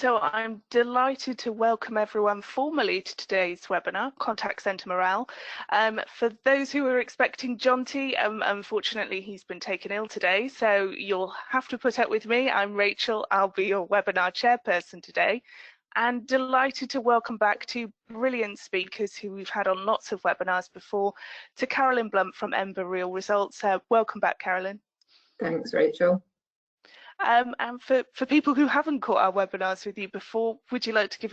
So I'm delighted to welcome everyone formally to today's webinar, Contact Centre Morale. For those who were expecting Jonty, unfortunately he's been taken ill today, so you'll have to put up with me. I'm Rachel, I'll be your webinar chairperson today. And delighted to welcome back two brilliant speakers who we've had on lots of webinars before, to Carolyn Blunt from Ember Real Results. Welcome back, Carolyn. Thanks, Rachel. And for people who haven't caught our webinars with you before, would you like to give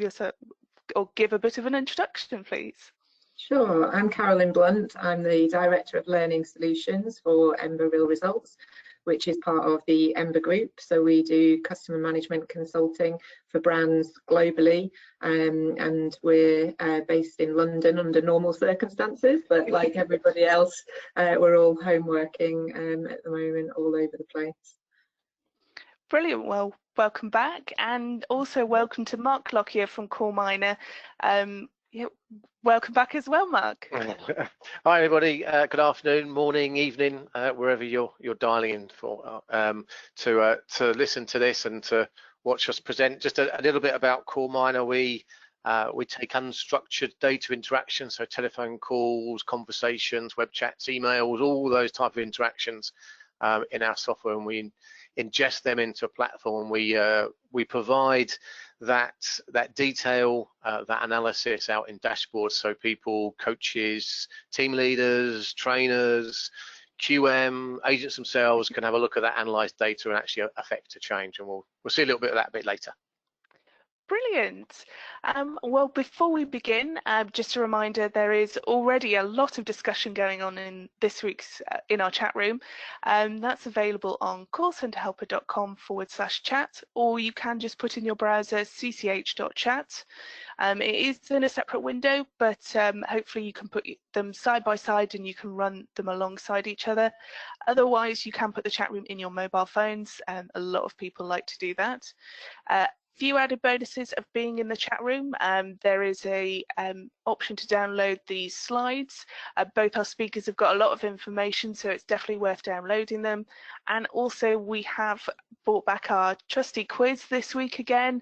give a bit of an introduction, please? Sure, I'm Carolyn Blunt. I'm the Director of Learning Solutions for Ember Real Results, which is part of the Ember Group. So we do customer management consulting for brands globally, and we're based in London under normal circumstances, but like everybody else, we're all home working at the moment all over the place. Brilliant. Well, welcome back, and also welcome to Mark Lockyer from Core Miner. Welcome back as well, Mark. Hi everybody. Good afternoon, morning, evening, wherever you're dialing in for to listen to this and to watch us present. Just a little bit about Core Miner. We take unstructured data interaction, so telephone calls, conversations, web chats, emails, all those type of interactions in our software, and we ingest them into a platform. We provide that detail, that analysis out in dashboards, so people, coaches, team leaders, trainers, QM, agents themselves can have a look at that analyzed data and actually affect a change. And we'll see a little bit of that a bit later. Brilliant. Well, before we begin, just a reminder, there is already a lot of discussion going on in this week's in our chat room. That's available on callcenterhelper.com/chat, or you can just put in your browser cch.chat. It is in a separate window, but hopefully you can put them side by side and you can run them alongside each other. Otherwise, you can put the chat room in your mobile phones. A lot of people like to do that. Few added bonuses of being in the chat room. There is a option to download these slides. Both our speakers have got a lot of information, so it's definitely worth downloading them. And also we have brought back our trusty quiz this week again,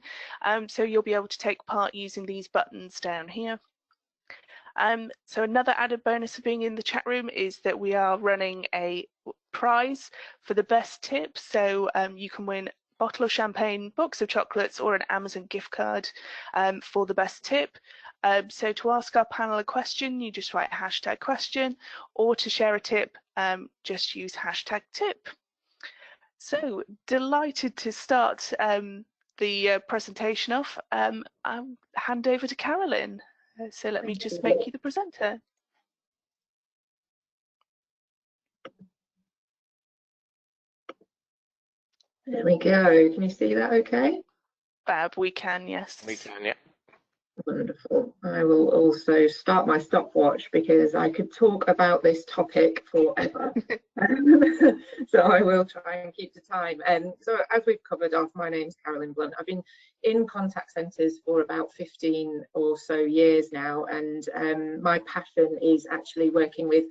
so you'll be able to take part using these buttons down here. So another added bonus of being in the chat room is that we are running a prize for the best tip, so you can win bottle of champagne, box of chocolates, or an Amazon gift card for the best tip. So to ask our panel a question, you just write #question, or to share a tip, just use #tip. So delighted to start the presentation off. I'll hand over to Carolyn. So let me just make you the presenter. There we go. Can you see that okay? Fab, we can, yes. We can, yeah. Wonderful. I will also start my stopwatch because I could talk about this topic forever. So I will try and keep the time. So as we've covered off, my name's Carolyn Blunt. I've been in contact centres for about 15 or so years now, and my passion is actually working with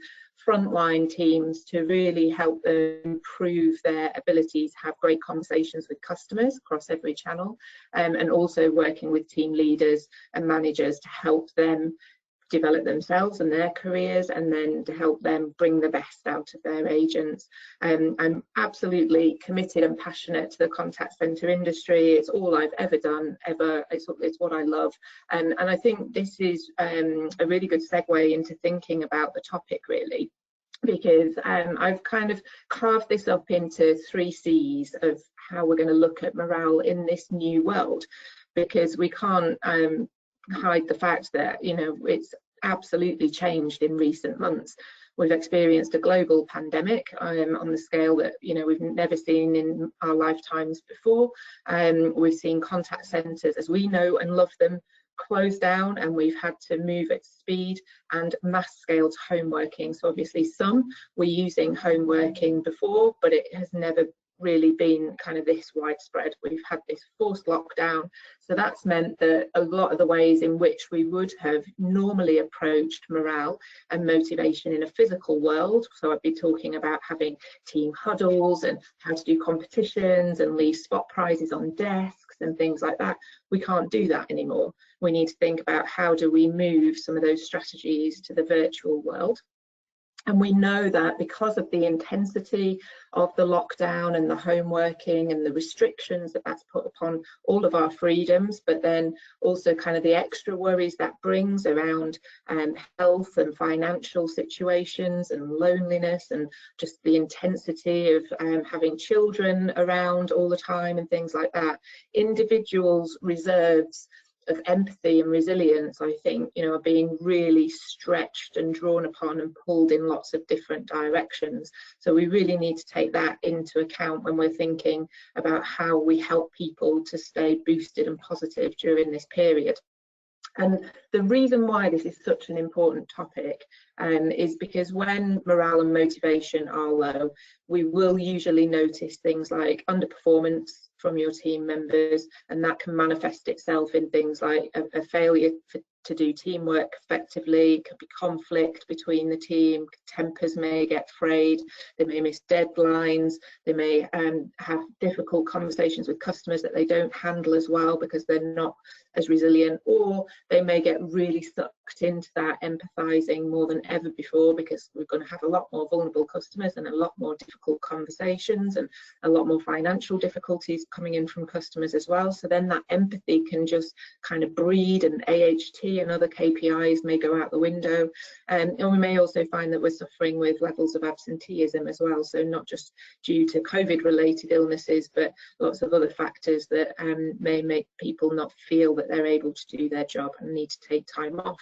frontline teams to really help them improve their ability to have great conversations with customers across every channel, and also working with team leaders and managers to help them develop themselves and their careers, and then to help them bring the best out of their agents. I'm absolutely committed and passionate to the contact centre industry. It's all I've ever done, ever. It's what I love. And I think this is a really good segue into thinking about the topic, really, because I've kind of carved this up into 3 C's of how we're going to look at morale in this new world, because we can't hide the fact that, you know, it's absolutely changed in recent months. We've experienced a global pandemic on the scale that, you know, we've never seen in our lifetimes before. We've seen contact centres as we know and love them close down, and we've had to move at speed and mass scale to home working. So obviously some were using home working before, but it has never really been kind of this widespread. We've had this forced lockdown, so that's meant that a lot of the ways in which we would have normally approached morale and motivation in a physical world, so I'd be talking about having team huddles and how to do competitions and leave spot prizes on desks and things like that. We can't do that anymore. We need to think about how do we move some of those strategies to the virtual world. And we know that because of the intensity of the lockdown and the home working and the restrictions that that's put upon all of our freedoms, but then also kind of the extra worries that brings around health and financial situations and loneliness, and just the intensity of having children around all the time and things like that. Individuals' reserves of empathy and resilience, I think, are being really stretched and drawn upon and pulled in lots of different directions. So we really need to take that into account when we're thinking about how we help people to stay boosted and positive during this period. And the reason why this is such an important topic is because when morale and motivation are low, we will usually notice things like underperformance from your team members, and that can manifest itself in things like a failure to do teamwork effectively. It could be conflict between the team, tempers may get frayed, they may miss deadlines, they may have difficult conversations with customers that they don't handle as well because they're not as resilient, or they may get really sucked into that empathizing more than ever before, because we're going to have a lot more vulnerable customers and a lot more difficult conversations and a lot more financial difficulties coming in from customers as well. So then that empathy can just kind of breed, and AHT and other KPIs may go out the window. And we may also find that we're suffering with levels of absenteeism as well, so not just due to COVID related illnesses, but lots of other factors that may make people not feel that they're able to do their job and need to take time off.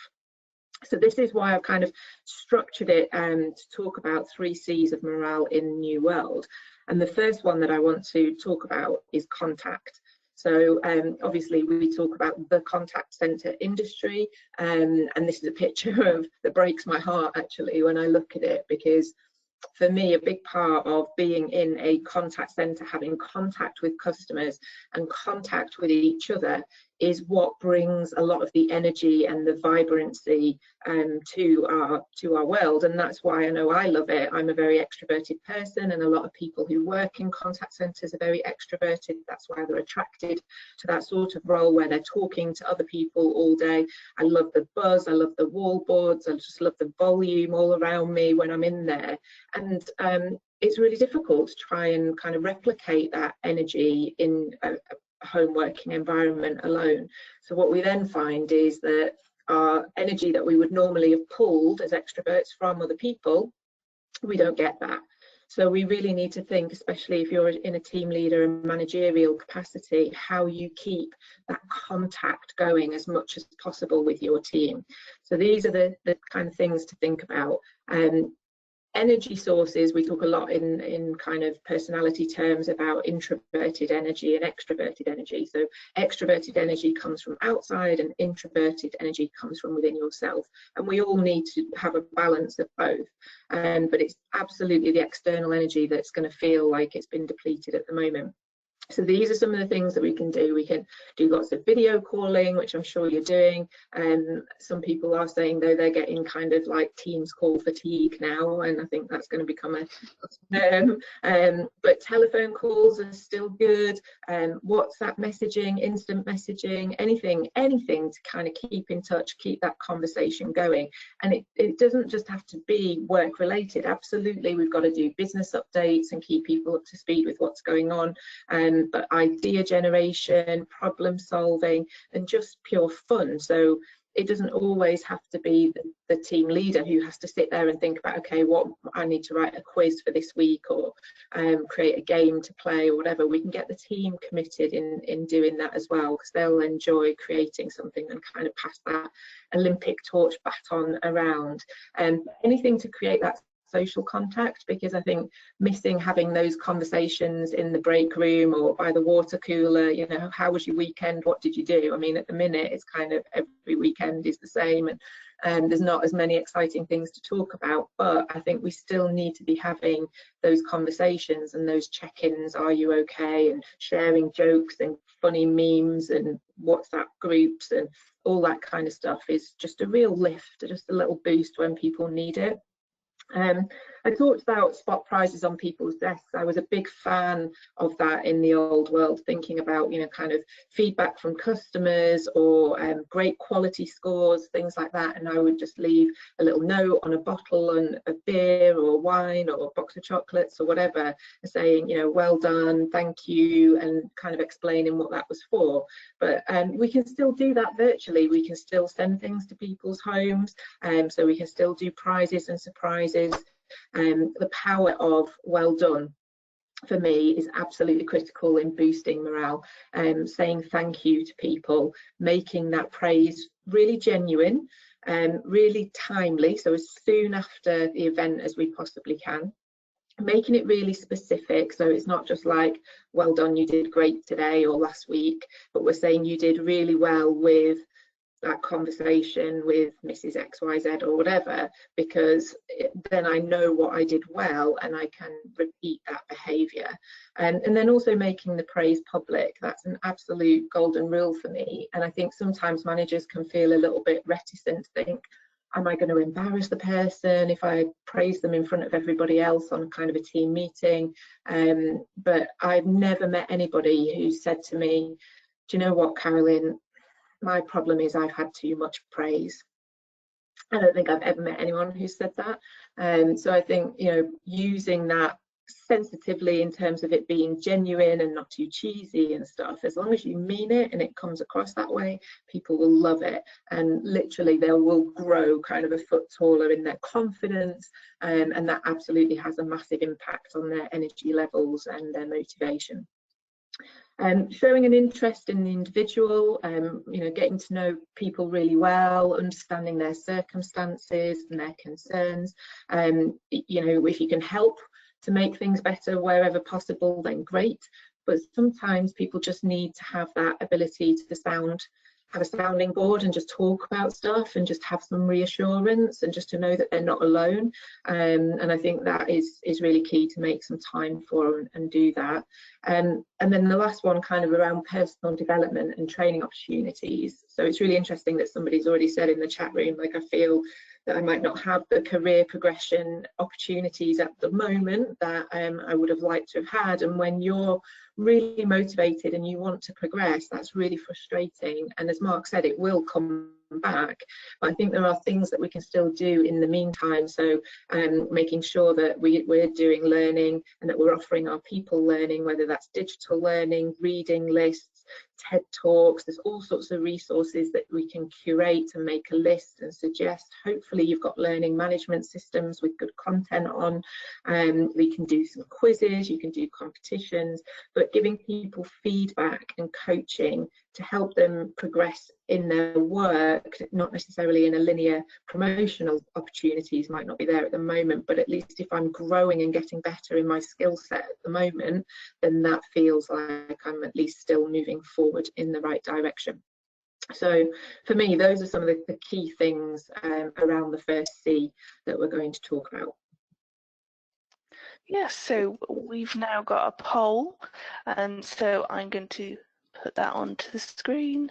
So this is why I've kind of structured it to talk about 3 C's of morale in the new world. And the first one that I want to talk about is contact. So obviously we talk about the contact centre industry, and this is a picture that breaks my heart actually when I look at it, because for me, a big part of being in a contact centre, having contact with customers and contact with each other, is what brings a lot of the energy and the vibrancy to our world. And that's why I know I love it. I'm a very extroverted person, and a lot of people who work in contact centres are very extroverted. That's why they're attracted to that sort of role where they're talking to other people all day. I love the buzz, I love the wallboards, I just love the volume all around me when I'm in there. And it's really difficult to try and kind of replicate that energy in a home working environment alone. So what we then find is that our energy that we would normally have pulled as extroverts from other people, we don't get that. So we really need to think, especially if you're in a team leader and managerial capacity, how you keep that contact going as much as possible with your team. So these are the kind of things to think about. Energy sources, we talk a lot in kind of personality terms about introverted energy and extroverted energy. So extroverted energy comes from outside and introverted energy comes from within yourself. And we all need to have a balance of both. But it's absolutely the external energy that's going to feel like it's been depleted at the moment. So these are some of the things that we can do. We can do lots of video calling, which I'm sure you're doing. Some people are saying, though, they're getting kind of like Teams call fatigue now, and I think that's going to become a term. But telephone calls are still good. WhatsApp messaging, instant messaging, anything to kind of keep in touch, keep that conversation going. And it doesn't just have to be work related. Absolutely, we've got to do business updates and keep people up to speed with what's going on. But idea generation, problem solving, and just pure fun. So it doesn't always have to be the team leader who has to sit there and think about, okay, what I need to write a quiz for this week, or create a game to play or whatever. We can get the team committed in doing that as well, because they'll enjoy creating something and kind of pass that Olympic torch baton around. Anything to create that social contact, because I think missing having those conversations in the break room or by the water cooler, you know, how was your weekend, what did you do? I mean, at the minute it's kind of every weekend is the same, and there's not as many exciting things to talk about, but I think we still need to be having those conversations and those check-ins, are you okay, and sharing jokes and funny memes and WhatsApp groups and all that kind of stuff is just a real lift, just a little boost when people need it. I talked about spot prizes on people's desks. I was a big fan of that in the old world, thinking about, you know, kind of feedback from customers or great quality scores, things like that. And I would just leave a little note on a bottle and a beer or wine or a box of chocolates or whatever, saying, you know, well done, thank you, and kind of explaining what that was for. But we can still do that virtually. We can still send things to people's homes, so we can still do prizes and surprises. The power of well done for me is absolutely critical in boosting morale, saying thank you to people, making that praise really genuine and really timely, so as soon after the event as we possibly can, making it really specific, so it's not just like, well done, you did great today or last week, but we're saying you did really well with that conversation with Mrs. XYZ or whatever, because then I know what I did well and I can repeat that behaviour. And then also making the praise public, that's an absolute golden rule for me. And I think sometimes managers can feel a little bit reticent to think, am I going to embarrass the person if I praise them in front of everybody else on kind of a team meeting? But I've never met anybody who said to me, do you know what, Carolyn, my problem is I've had too much praise. I don't think I've ever met anyone who said that. So I think, you know, using that sensitively in terms of it being genuine and not too cheesy and stuff, as long as you mean it and it comes across that way, people will love it, and literally they will grow kind of a foot taller in their confidence, and that absolutely has a massive impact on their energy levels and their motivation. Showing an interest in the individual, you know, getting to know people really well, understanding their circumstances and their concerns. You know, if you can help to make things better wherever possible, then great. But sometimes people just need to have that ability to have a sounding board and just talk about stuff and just have some reassurance and just to know that they're not alone. And I think that is really key to make some time for and do that. And then the last one, kind of around personal development and training opportunities. So it's really interesting that somebody's already said in the chat room, like, I feel that I might not have the career progression opportunities at the moment that I would have liked to have had. And when you're really motivated and you want to progress, that's really frustrating. And as Mark said, it will come back. But I think there are things that we can still do in the meantime. So making sure that we're doing learning and that we're offering our people learning, whether that's digital learning, reading lists, TED Talks. There's all sorts of resources that we can curate and make a list and suggest. Hopefully you've got learning management systems with good content on. We can do some quizzes, you can do competitions, but giving people feedback and coaching to help them progress in their work, not necessarily in a linear promotional opportunities might not be there at the moment, but at least if I'm growing and getting better in my skill set at the moment, then that feels like I'm at least still moving forward in the right direction. So for me, those are some of the key things around the first C that we're going to talk about. Yes, so we've now got a poll, and so I'm going to put that onto the screen.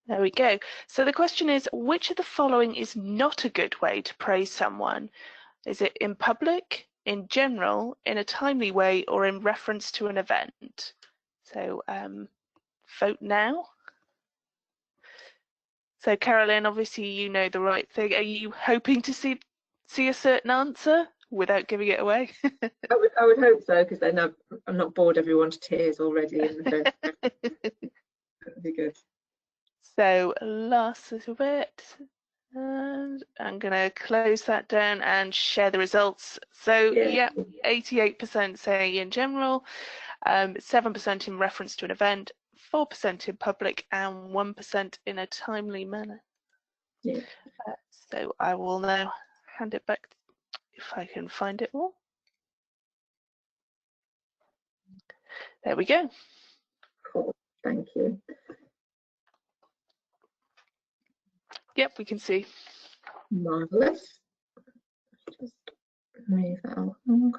There we go. So the question is, which of the following is not a good way to praise someone? Is it in public, in general, in a timely way, or in reference to an event? So vote now. So Carolyn, obviously you know the right thing. Are you hoping to see a certain answer without giving it away? I would hope so, because then I'm not bored everyone to tears already in the first. That'd be good. So last little bit, and I'm going to close that down and share the results. So yeah, 88% say in general, 7% in reference to an event, 4% in public, and 1% in a timely manner. Yeah. So I will now hand it back if I can find it all. There we go. Cool. Thank you. Yep, we can see. Marvelous. Just move that along.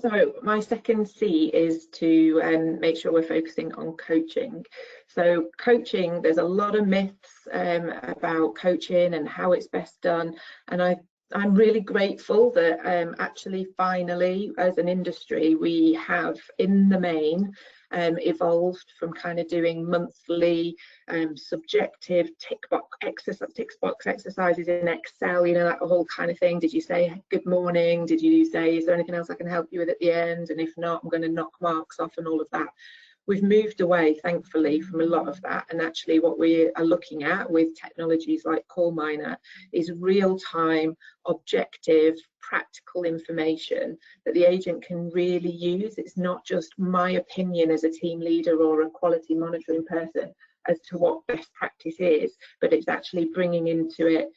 So my second C is to make sure we're focusing on coaching. So coaching, there's a lot of myths about coaching and how it's best done, and I'm really grateful that actually finally as an industry we have in the main evolved from kind of doing monthly subjective tick box exercises in Excel, you know, that whole kind of thing. Did you say good morning? Did you say, is there anything else I can help you with at the end? And if not, I'm going to knock marks off and all of that. We've moved away, thankfully, from a lot of that, and actually what we are looking at with technologies like CallMiner is real-time, objective, practical information that the agent can really use. It's not just my opinion as a team leader or a quality monitoring person as to what best practice is, but it's actually bringing into it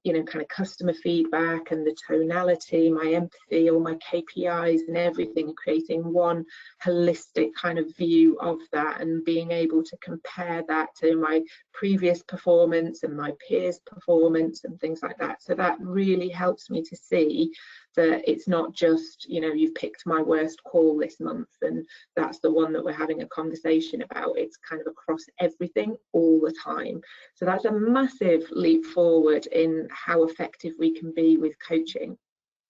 you know, kind of customer feedback and the tonality, my empathy, all my KPIs and everything, and creating one holistic kind of view of that and being able to compare that to my previous performance and my peers' performance and things like that. So that really helps me to see that it's not just, you know, you've picked my worst call this month and that's the one that we're having a conversation about. It's kind of across everything all the time. So that's a massive leap forward in how effective we can be with coaching.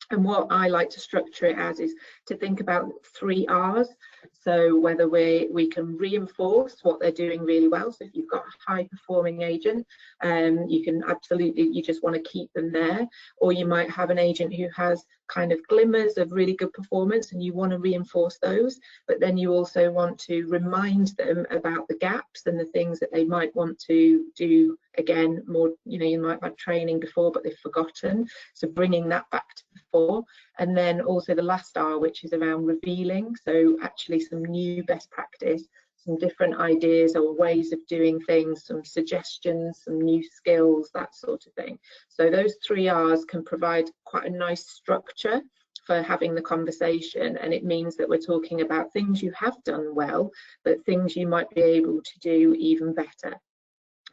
And what I like to structure it as is to think about 3 R's. So whether we can reinforce what they're doing really well. So if you've got a high performing agent, you can absolutely, you just want to keep them there. Or you might have an agent who has kind of glimmers of really good performance and you want to reinforce those, but then you also want to remind them about the gaps and the things that they might want to do again more. You know, you might have training before but they've forgotten, so bringing that back to before. And then also the last R, which is around revealing, so actually some new best practice, some different ideas or ways of doing things, some suggestions, some new skills, that sort of thing. So those 3 R's can provide quite a nice structure for having the conversation, and it means that we're talking about things you have done well, but things you might be able to do even better.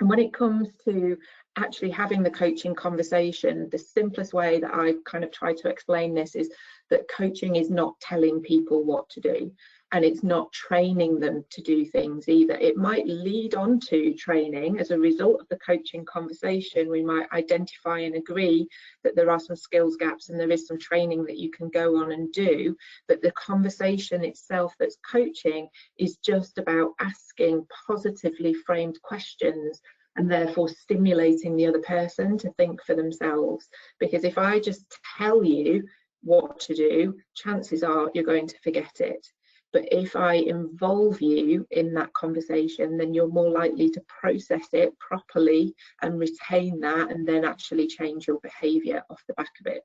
And when it comes to actually having the coaching conversation, the simplest way that I kind of try to explain this is that coaching is not telling people what to do, and it's not training them to do things either. It might lead on to training. As a result of the coaching conversation, we might identify and agree that there are some skills gaps and there is some training that you can go on and do, but the conversation itself that's coaching is just about asking positively framed questions and therefore stimulating the other person to think for themselves. Because if I just tell you what to do, chances are you're going to forget it. But if I involve you in that conversation, then you're more likely to process it properly and retain that, and then actually change your behaviour off the back of it.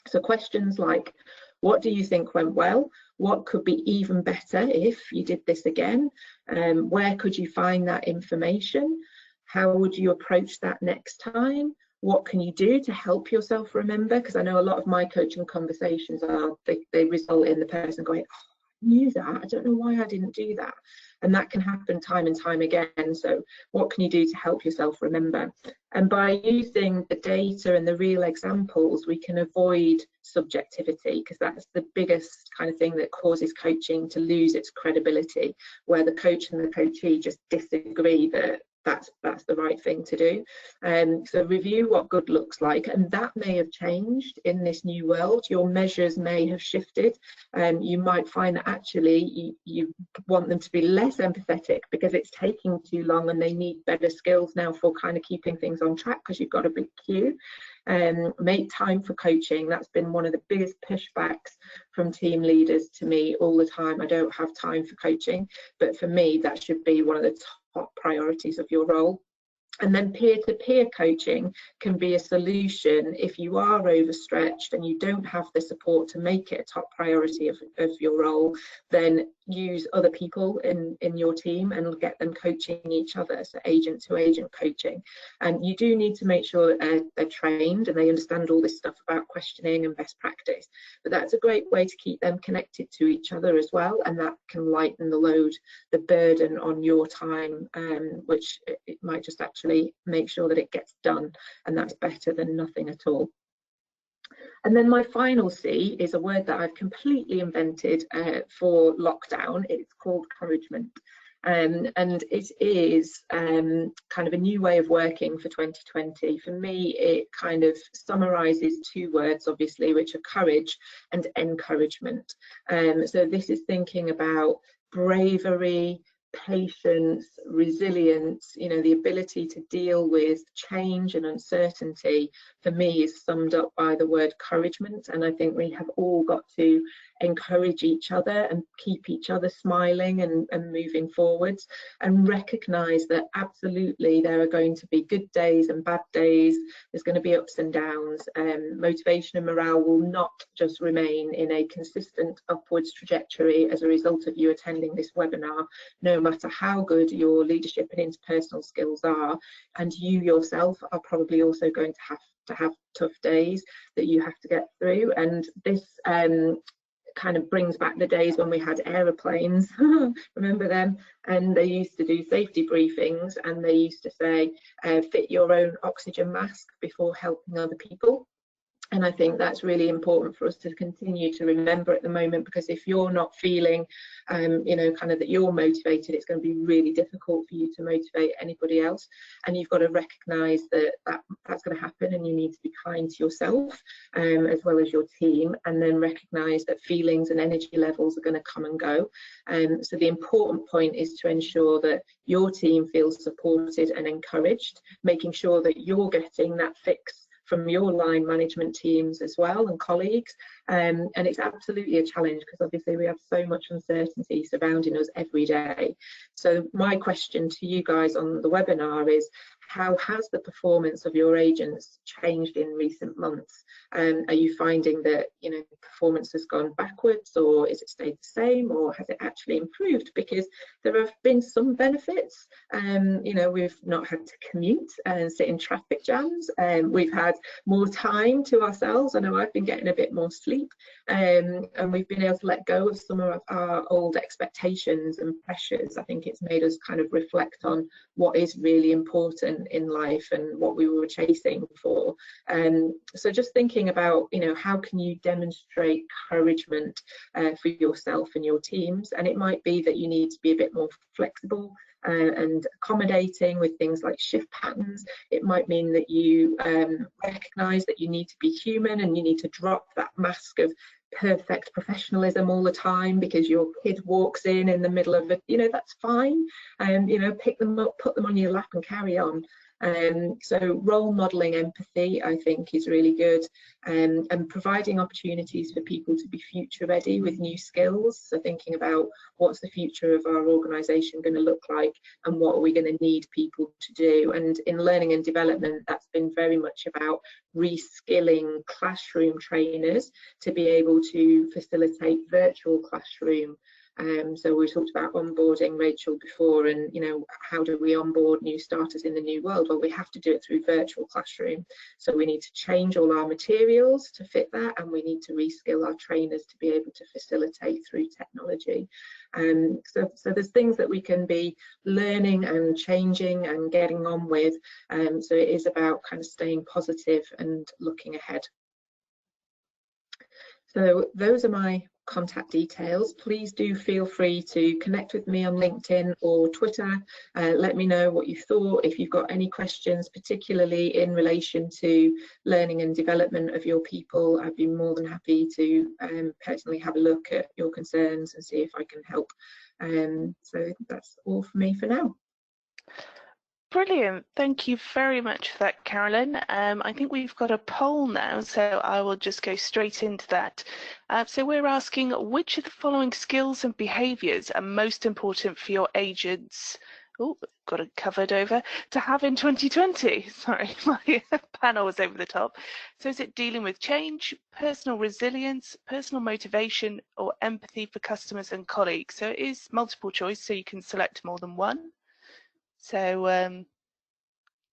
So questions like, what do you think went well? What could be even better if you did this again? Where could you find that information? How would you approach that next time? What can you do to help yourself remember? Because I know a lot of my coaching conversations they result in the person going, oh, I knew that, I don't know why I didn't do that. And that can happen time and time again. So what can you do to help yourself remember? And by using the data and the real examples, we can avoid subjectivity, because that's the biggest kind of thing that causes coaching to lose its credibility, where the coach and the coachee just disagree that that's the right thing to do. So review what good looks like, and that may have changed in this new world. Your measures may have shifted. You might find that actually you want them to be less empathetic because it's taking too long and they need better skills now for kind of keeping things on track because you've got a big queue. Make time for coaching. That's been one of the biggest pushbacks from team leaders to me all the time. I don't have time for coaching, but for me that should be one of the top priorities of your role. And then peer-to-peer coaching can be a solution if you are overstretched and you don't have the support to make it a top priority of your role. Then use other people in your team and get them coaching each other, so agent to agent coaching. And you do need to make sure that they're trained and they understand all this stuff about questioning and best practice, but that's a great way to keep them connected to each other as well, and that can lighten the load, the burden on your time, which it might just actually make sure that it gets done, and that's better than nothing at all. And then my final C is a word that I've completely invented for lockdown. It's called encouragement. And it is kind of a new way of working for 2020. For me, it kind of summarises two words, obviously, which are courage and encouragement. So this is thinking about bravery, patience, resilience, you know, the ability to deal with change and uncertainty, for me, is summed up by the word encouragement. And I think we have all got to encourage each other and keep each other smiling and moving forwards, and recognise that absolutely there are going to be good days and bad days. There's going to be ups and downs. Motivation and morale will not just remain in a consistent upwards trajectory as a result of you attending this webinar, no matter how good your leadership and interpersonal skills are. And you yourself are probably also going to have tough days that you have to get through. And this kind of brings back the days when we had aeroplanes, remember them? And they used to do safety briefings, and they used to say, fit your own oxygen mask before helping other people. And I think that's really important for us to continue to remember at the moment, because if you're not feeling, you know, kind of that you're motivated, it's going to be really difficult for you to motivate anybody else. And you've got to recognise that that's going to happen, and you need to be kind to yourself as well as your team, and then recognise that feelings and energy levels are going to come and go. So the important point is to ensure that your team feels supported and encouraged, making sure that you're getting that fix from your line management teams as well, and colleagues. And it's absolutely a challenge, because obviously we have so much uncertainty surrounding us every day. So my question to you guys on the webinar is, how has the performance of your agents changed in recent months? Are you finding that, you know, performance has gone backwards, or is it stayed the same, or has it actually improved? Because there have been some benefits. You know, we've not had to commute and sit in traffic jams, and we've had more time to ourselves. I know I've been getting a bit more sleep, and we've been able to let go of some of our old expectations and pressures. I think it's made us kind of reflect on what is really important in life and what we were chasing for. So just thinking about, you know, how can you demonstrate encouragement for yourself and your teams? And it might be that you need to be a bit more flexible and accommodating with things like shift patterns. It might mean that you recognise that you need to be human, and you need to drop that mask of perfect professionalism all the time because your kid walks in the middle of it. You know, that's fine. You know, pick them up, put them on your lap and carry on. So role modelling empathy, I think, is really good, and providing opportunities for people to be future ready with new skills. So thinking about what's the future of our organisation going to look like, and what are we going to need people to do. And in learning and development, that's been very much about reskilling classroom trainers to be able to facilitate virtual classroom. So we talked about onboarding, Rachel, before, and, you know, how do we onboard new starters in the new world? Well, we have to do it through virtual classroom. So we need to change all our materials to fit that, and we need to reskill our trainers to be able to facilitate through technology. So there's things that we can be learning and changing and getting on with. So it is about kind of staying positive and looking ahead. So those are my contact details. Please do feel free to connect with me on LinkedIn or Twitter. Let me know what you thought. If you've got any questions, particularly in relation to learning and development of your people, I'd be more than happy to personally have a look at your concerns and see if I can help. So that's all for me for now. Brilliant. Thank you very much for that, Carolyn. I think we've got a poll now, so I will just go straight into that. So we're asking, which of the following skills and behaviours are most important for your agents? Oh, got it covered over, to have in 2020. Sorry, my panel was over the top. So is it dealing with change, personal resilience, personal motivation, or empathy for customers and colleagues? So it is multiple choice, so you can select more than one. So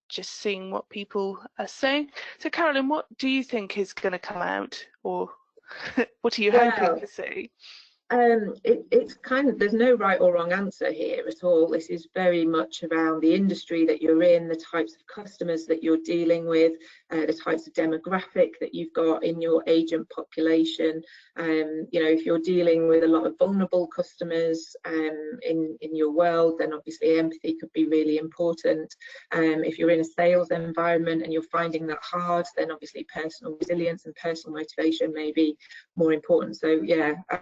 just seeing what people are saying. So Carolyn, what do you think is going to come out, or what are you hoping to see? It's kind of, there's no right or wrong answer here at all. This is very much around the industry that you're in, the types of customers that you're dealing with, the types of demographic that you've got in your agent population. You know, if you're dealing with a lot of vulnerable customers in your world, then obviously empathy could be really important. If you're in a sales environment and you're finding that hard, then obviously personal resilience and personal motivation may be more important. So yeah, I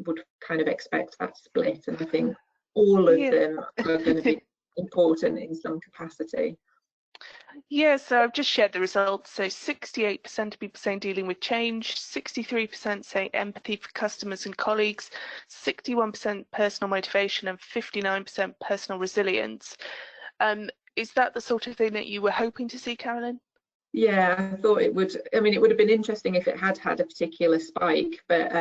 would kind of expect that split, and I think all of them are going to be important in some capacity. Yeah, so I've just shared the results. So 68% of people saying dealing with change, 63% say empathy for customers and colleagues, 61% personal motivation, and 59% personal resilience. Is that the sort of thing that you were hoping to see, Carolyn? Yeah, I thought it would. I mean, it would have been interesting if it had had a particular spike, but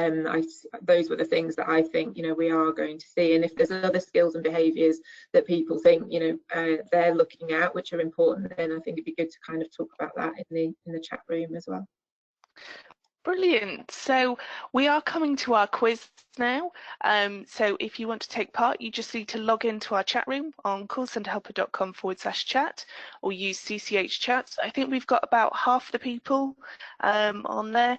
those were the things that I think, you know, we are going to see. And if there's other skills and behaviours that people think, you know, they're looking at, which are important, then I think it'd be good to kind of talk about that in the chat room as well. Brilliant. So we are coming to our quiz now. So if you want to take part, you just need to log into our chat room on callcenterhelper.com/chat or use CCH chats. I think we've got about half the people on there.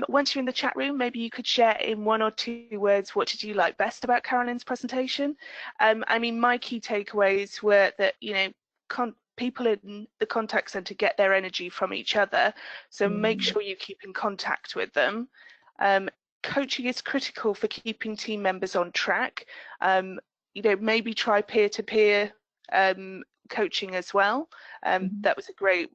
Once you're in the chat room, maybe you could share in 1 or 2 words, what did you like best about Carolyn's presentation? I mean, my key takeaways were that, you know, people in the contact center get their energy from each other, so make sure you keep in contact with them. Coaching is critical for keeping team members on track. You know, maybe try peer-to-peer coaching as well. That was a great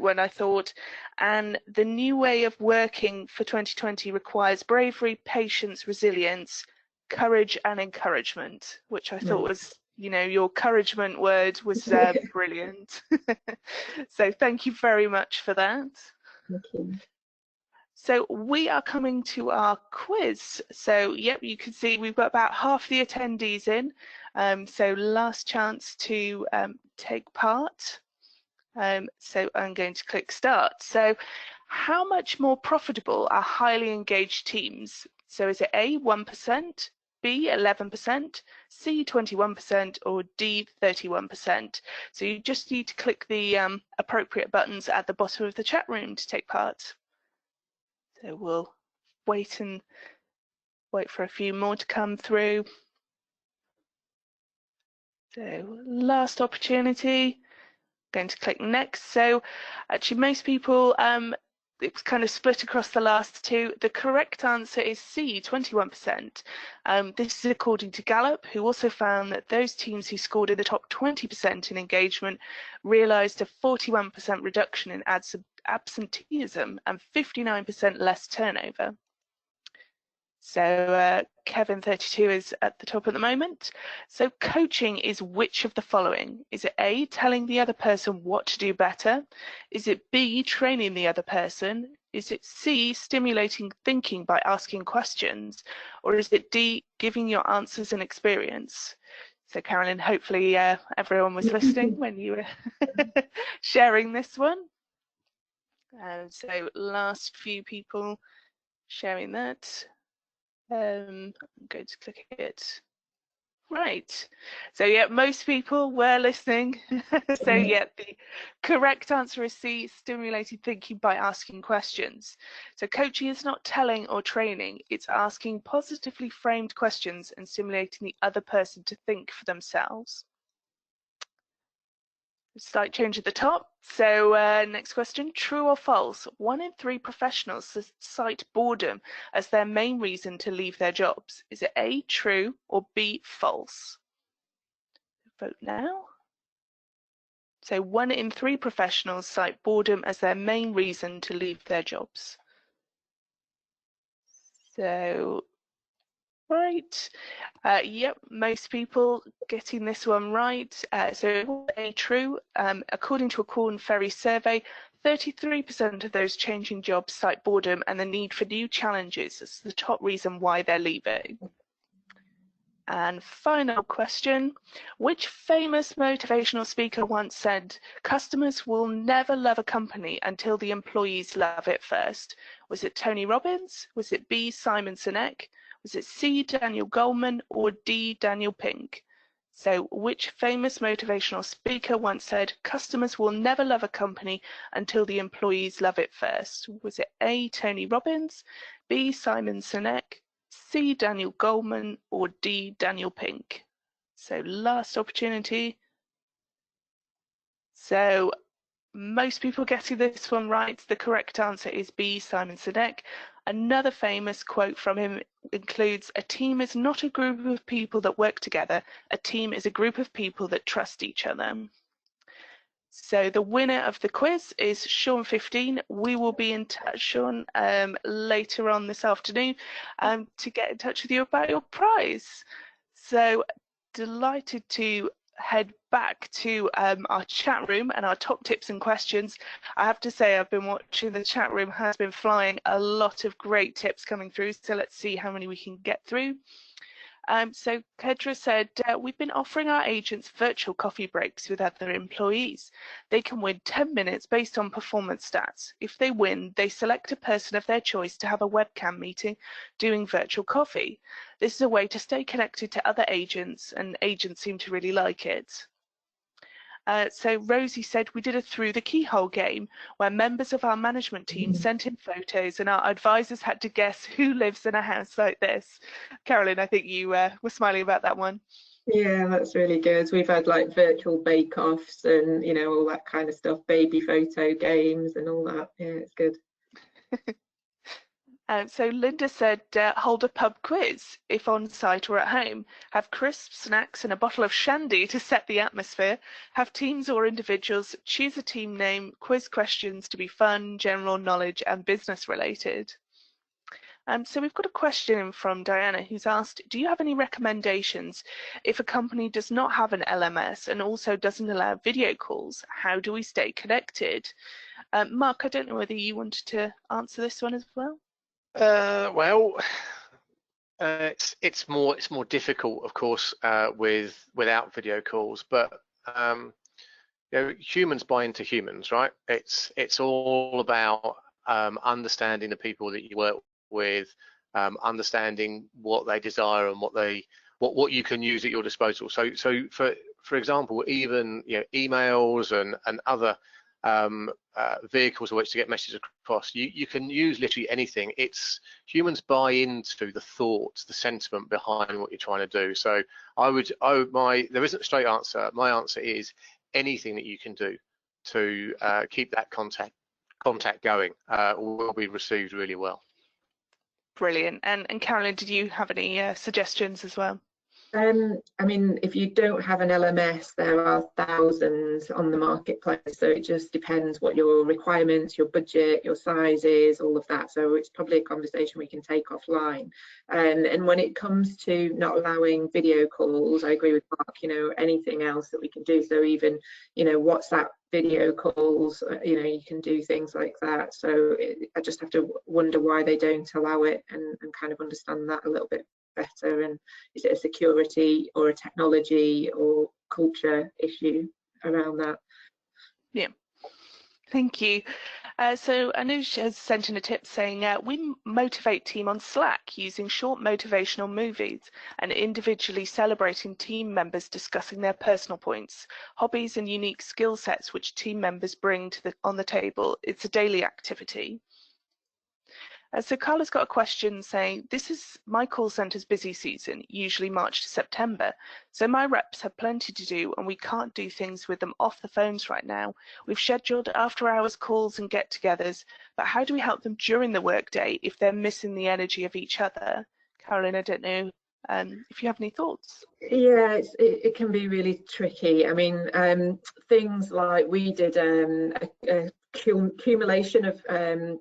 one, I thought. And the new way of working for 2020 requires bravery, patience, resilience, courage, and encouragement, which I thought was, you know, your encouragement word was brilliant. So thank you very much for that. Thank you. So we are coming to our quiz. So yep, you can see we've got about half the attendees in. So last chance to take part. So I'm going to click start. So how much more profitable are highly engaged teams? So is it A, 1%, B, 11%, C, 21%, or D, 31%? So you just need to click the appropriate buttons at the bottom of the chat room to take part. So we'll wait for a few more to come through. So last opportunity. Going to click next. So actually most people, it's kind of split across the last two. The correct answer is C, 21%. This is according to Gallup, who also found that those teams who scored in the top 20% in engagement realised a 41% reduction in absenteeism and 59% less turnover. So Kevin 32 is at the top at the moment. So coaching is which of the following? Is it A, telling the other person what to do better? Is it B, training the other person? Is it C, stimulating thinking by asking questions? Or is it D, giving your answers and experience? So Carolyn, hopefully everyone was listening when you were sharing this one. So last few people sharing that. I'm going to click it. Right. So yeah, most people were listening. So yeah, the correct answer is C, stimulated thinking by asking questions. So coaching is not telling or training, it's asking positively framed questions and stimulating the other person to think for themselves. Slight change at the top. So next question, true or false? 1 in 3 professionals cite boredom as their main reason to leave their jobs. Is it A, true, or B, false? Vote now. So 1 in 3 professionals cite boredom as their main reason to leave their jobs. So right, yep, most people getting this one right. So A, true. According to a Korn Ferry survey, 33% of those changing jobs cite boredom and the need for new challenges as the top reason why they're leaving. And final question, which famous motivational speaker once said, customers will never love a company until the employees love it first? Was it Tony Robbins? Was it B, Simon Sinek? Was it C, Daniel Goleman, or D, Daniel Pink? So which famous motivational speaker once said, customers will never love a company until the employees love it first? Was it A, Tony Robbins, B, Simon Sinek, C, Daniel Goleman, or D, Daniel Pink? So last opportunity. So most people getting this one right. The correct answer is B, Simon Sinek. Another famous quote from him includes, a team is not a group of people that work together. A team is a group of people that trust each other. So the winner of the quiz is Sean15. We will be in touch, Sean, later on this afternoon to get in touch with you about your prize. So delighted to head back to our chat room and our top tips and questions. I have to say, I've been watching, the chat room has been flying, a lot of great tips coming through, so let's see how many we can get through. So Kedra said, we've been offering our agents virtual coffee breaks with other employees. They can win 10 minutes based on performance stats. If they win, they select a person of their choice to have a webcam meeting doing virtual coffee. This is a way to stay connected to other agents, and agents seem to really like it. So Rosie said, we did a Through the Keyhole game where members of our management team sent in photos and our advisors had to guess who lives in a house like this. Carolyn, I think you were smiling about that one. Yeah, that's really good. We've had like virtual bake-offs and, you know, all that kind of stuff, baby photo games and all that. Yeah, it's good. So Linda said, hold a pub quiz if on site or at home. Have crisp snacks and a bottle of shandy to set the atmosphere. Have teams or individuals choose a team name. Quiz questions to be fun, general knowledge and business related. So we've got a question from Diana who's asked, do you have any recommendations if a company does not have an LMS and also doesn't allow video calls? How do we stay connected? Mark, I don't know whether you wanted to answer this one as well. It's more difficult, of course, without video calls, but you know, humans buy into humans, right? It's all about understanding the people that you work with, understanding what they desire and what you can use at your disposal. So for example, even, you know, emails and other vehicles in which to get messages across, you can use literally anything. It's humans buy into the thoughts, the sentiment behind what you're trying to do. So there isn't a straight answer. My answer is anything that you can do to keep that contact going will be received really well. Brilliant. And Carolyn, did you have any suggestions as well? I mean, if you don't have an LMS, there are thousands on the marketplace. So it just depends what your requirements, your budget, your sizes, all of that. So it's probably a conversation we can take offline. And when it comes to not allowing video calls, I agree with Mark, you know, anything else that we can do. So even, you know, WhatsApp video calls, you know, you can do things like that. So I just have to wonder why they don't allow it and kind of understand that a little bit better. And is it a security or a technology or culture issue around that? Yeah, thank you. So Anush has sent in a tip saying, we motivate team on Slack using short motivational movies and individually celebrating team members discussing their personal points, hobbies and unique skill sets which team members bring to on the table. It's a daily activity. So Carla's got a question saying, this is my call centre's busy season, usually March to September. So my reps have plenty to do and we can't do things with them off the phones right now. We've scheduled after hours calls and get-togethers, but how do we help them during the workday if they're missing the energy of each other? Carolyn, I don't know if you have any thoughts. Yeah, it can be really tricky. I mean, things like we did a accumulation of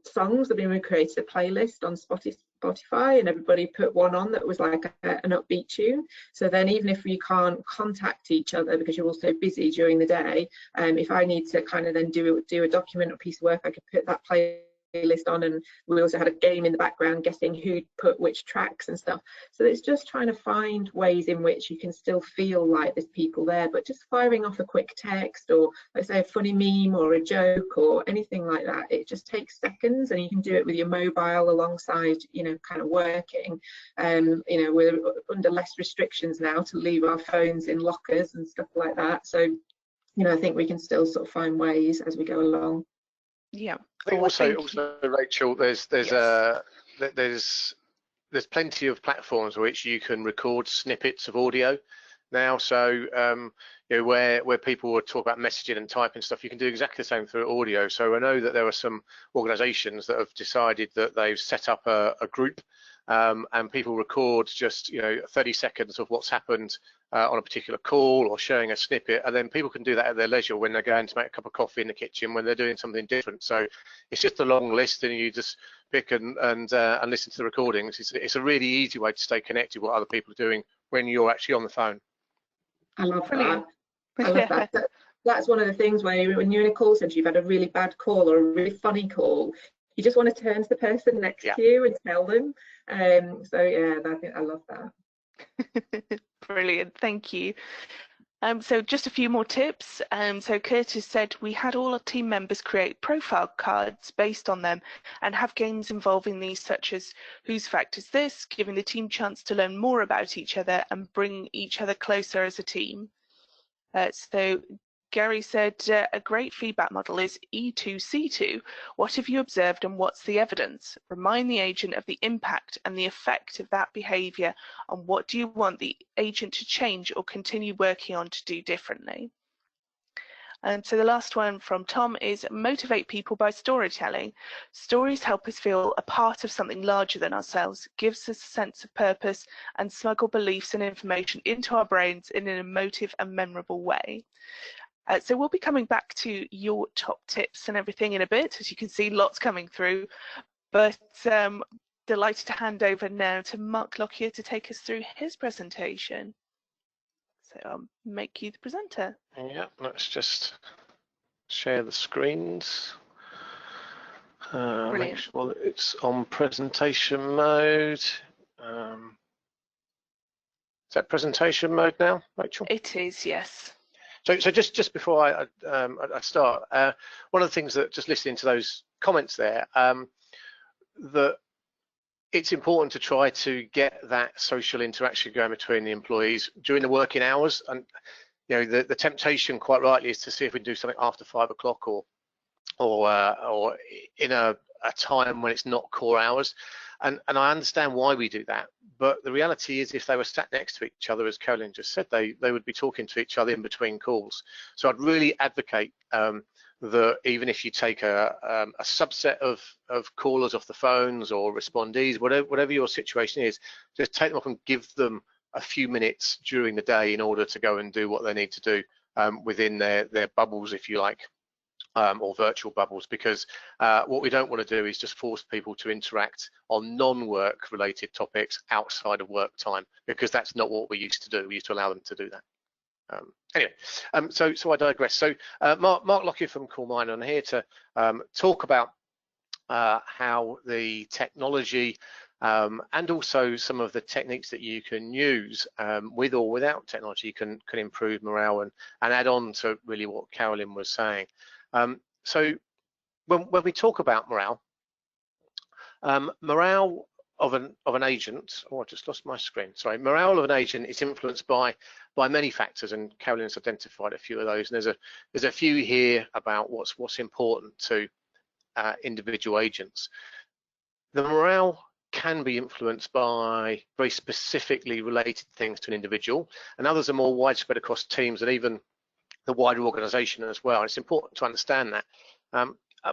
songs. I mean, we created a playlist on Spotify and everybody put one on that was like an upbeat tune. So then even if you can't contact each other because you're also busy during the day, if I need to kind of then do a document or piece of work, I could put that playlist playlist on, and we also had a game in the background guessing who'd put which tracks and stuff. So it's just trying to find ways in which you can still feel like there's people there, but just firing off a quick text, or let's say a funny meme or a joke or anything like that, it just takes seconds, and you can do it with your mobile alongside, you know, kind of working. You know, we're under less restrictions now to leave our phones in lockers and stuff like that. So, you know, I think we can still sort of find ways as we go along. Yeah. I think also Rachel, there's plenty of platforms which you can record snippets of audio now. So you know, where people would talk about messaging and typing stuff, you can do exactly the same through audio. So I know that there are some organisations that have decided that they've set up a group, and people record just, you know, 30 seconds of what's happened on a particular call, or showing a snippet, and then people can do that at their leisure when they're going to make a cup of coffee in the kitchen, when they're doing something different. So it's just a long list, and you just pick and listen to the recordings. It's a really easy way to stay connected with what other people are doing when you're actually on the phone. I love that. I love that. That's one of the things where when you're in a call centre, you've had a really bad call or a really funny call, you just want to turn to the person next to you and tell them. So yeah, I love that. Brilliant, thank you. So just a few more tips. So Curtis said we had all our team members create profile cards based on them and have games involving these, such as whose fact is this, giving the team chance to learn more about each other and bring each other closer as a team. So Gary said a great feedback model is E2C2. What have you observed and what's the evidence? Remind the agent of the impact and the effect of that behaviour, and what do you want the agent to change or continue working on to do differently? And so the last one from Tom is motivate people by storytelling. Stories help us feel a part of something larger than ourselves, gives us a sense of purpose, and smuggle beliefs and information into our brains in an emotive and memorable way. So we'll be coming back to your top tips and everything in a bit. As you can see, lots coming through, but delighted to hand over now to Mark Lockyer to take us through his presentation. So I'll make you the presenter. Yeah, let's just share the screens. Make sure that it's on presentation mode. Is that presentation mode now, Rachel? It is, yes. So just before I start, one of the things that, just listening to those comments there, that it's important to try to get that social interaction going between the employees during the working hours. And you know, the temptation, quite rightly, is to see if we can do something after 5 o'clock or in a time when it's not core hours. And I understand why we do that, but the reality is, if they were sat next to each other, as Caroline just said, they would be talking to each other in between calls. So I'd really advocate that even if you take a subset of callers off the phones or respondees, whatever your situation is, just take them off and give them a few minutes during the day in order to go and do what they need to do within their bubbles, if you like. Or virtual bubbles, because what we don't want to do is just force people to interact on non-work related topics outside of work time, because that's not what we used to do. We used to allow them to do that. Anyway, so I digress. So Mark Lockyer from Cool Miner, I'm here to talk about how the technology and also some of the techniques that you can use with or without technology can improve morale and add on to really what Caroline was saying. So when we talk about morale, morale of an agent, oh, I just lost my screen, sorry, morale of an agent is influenced by many factors, and Caroline's identified a few of those, and there's a few here about what's important to individual agents. The morale can be influenced by very specifically related things to an individual, and others are more widespread across teams and even the wider organization as well. It's important to understand that.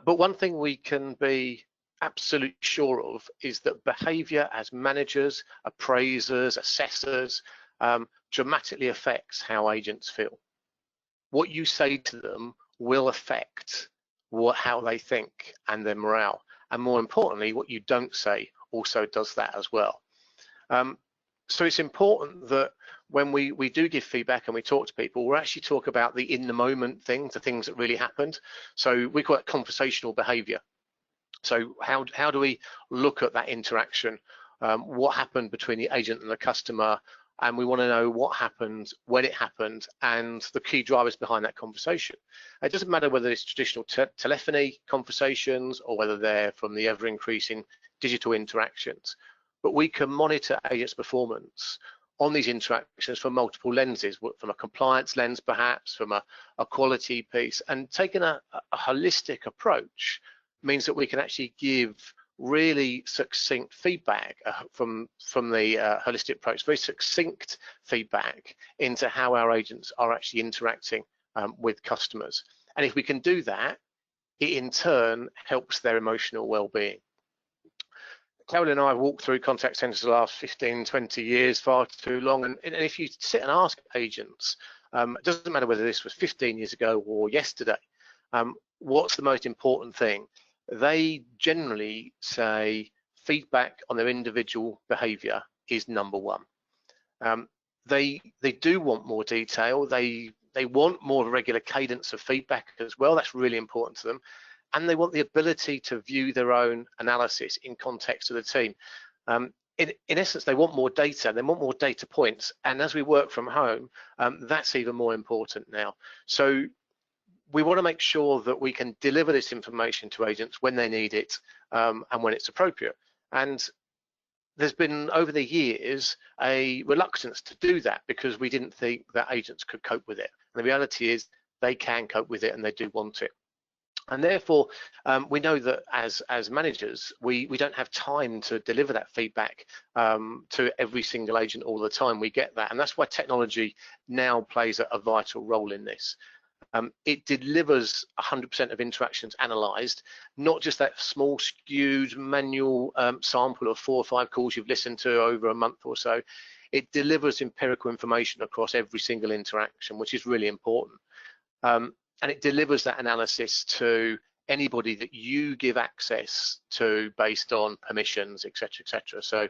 But one thing we can be absolutely sure of is that behavior as managers, appraisers, assessors dramatically affects how agents feel. What you say to them will affect how they think and their morale. And more importantly, what you don't say also does that as well. So it's important that when we do give feedback and we talk to people, we're actually talk about the in the moment things, the things that really happened. So we call it conversational behavior. So how do we look at that interaction? What happened between the agent and the customer? And we want to know what happened, when it happened, and the key drivers behind that conversation. It doesn't matter whether it's traditional telephony conversations or whether they're from the ever-increasing digital interactions. But we can monitor agents' performance on these interactions from multiple lenses, from a compliance lens perhaps, from a quality piece, and taking a holistic approach means that we can actually give really succinct feedback from the holistic approach, very succinct feedback into how our agents are actually interacting with customers. And if we can do that, it in turn helps their emotional well-being. Carolyn and I have walked through contact centers the last 15, 20 years, far too long. And if you sit and ask agents, it doesn't matter whether this was 15 years ago or yesterday, what's the most important thing? They generally say feedback on their individual behavior is number one. They do want more detail. They want more regular cadence of feedback as well. That's really important to them. And they want the ability to view their own analysis in context of the team. In essence, they want more data. They want more data points. And as we work from home, that's even more important now. So we want to make sure that we can deliver this information to agents when they need it and when it's appropriate. And there's been, over the years, a reluctance to do that because we didn't think that agents could cope with it. And the reality is they can cope with it and they do want it. And therefore, we know that as managers, we don't have time to deliver that feedback to every single agent all the time. We get that. And that's why technology now plays a vital role in this. It delivers 100% of interactions analysed, not just that small skewed manual sample of 4 or 5 calls you've listened to over a month or so. It delivers empirical information across every single interaction, which is really important. And it delivers that analysis to anybody that you give access to based on permissions, etc., etc. So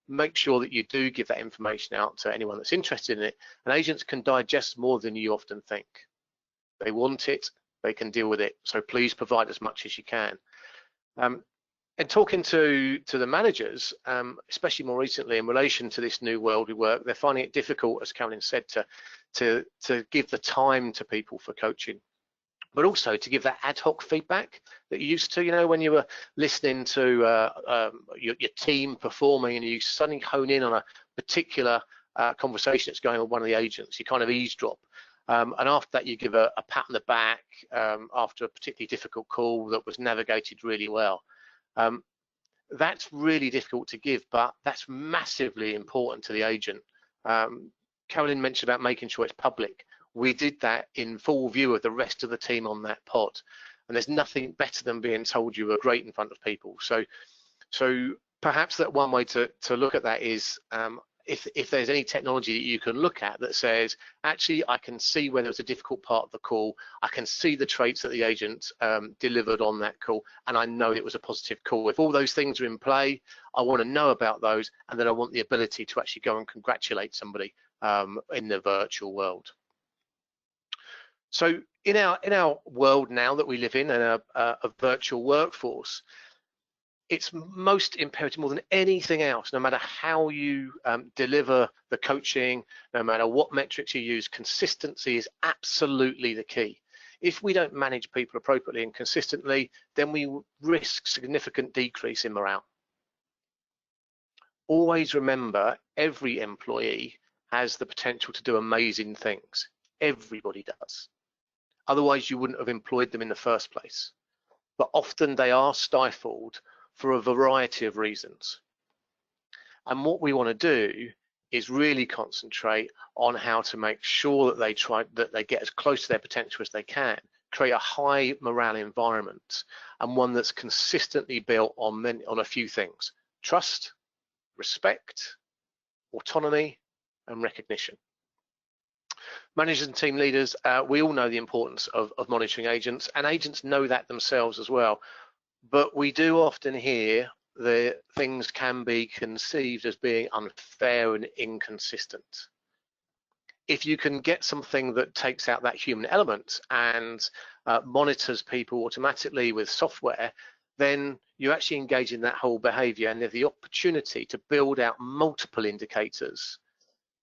make sure that you do give that information out to anyone that's interested in it. And agents can digest more than you often think. They want it, they can deal with it. So please provide as much as you can. And talking to the managers, especially more recently in relation to this new world we work, they're finding it difficult, as Carolyn said, to give the time to people for coaching, but also to give that ad hoc feedback that you used to, you know, when you were listening to your team performing and you suddenly hone in on a particular conversation that's going on with one of the agents, you kind of eavesdrop. And after that, you give a pat on the back after a particularly difficult call that was navigated really well. That's really difficult to give, but that's massively important to the agent. Carolyn mentioned about making sure it's public. We did that in full view of the rest of the team on that pod, and there's nothing better than being told you were great in front of people. So perhaps that one way to look at that is if there's any technology that you can look at that says, actually, I can see when there was a difficult part of the call, I can see the traits that the agent delivered on that call, and I know it was a positive call. If all those things are in play, I want to know about those, and then I want the ability to actually go and congratulate somebody in the virtual world. So in our world now that we live in, and a virtual workforce, it's most imperative more than anything else, no matter how you deliver the coaching, no matter what metrics you use, consistency is absolutely the key. If we don't manage people appropriately and consistently, then we risk significant decrease in morale. Always remember, every employee has the potential to do amazing things. Everybody does. Otherwise, you wouldn't have employed them in the first place. But often they are stifled for a variety of reasons. And what we want to do is really concentrate on how to make sure that they get as close to their potential as they can, create a high morale environment, and one that's consistently built on a few things: trust, respect, autonomy, and recognition. Managers and team leaders, we all know the importance of monitoring agents, and agents know that themselves as well. But we do often hear that things can be conceived as being unfair and inconsistent. If you can get something that takes out that human element and monitors people automatically with software, then you actually engage in that whole behavior and have the opportunity to build out multiple indicators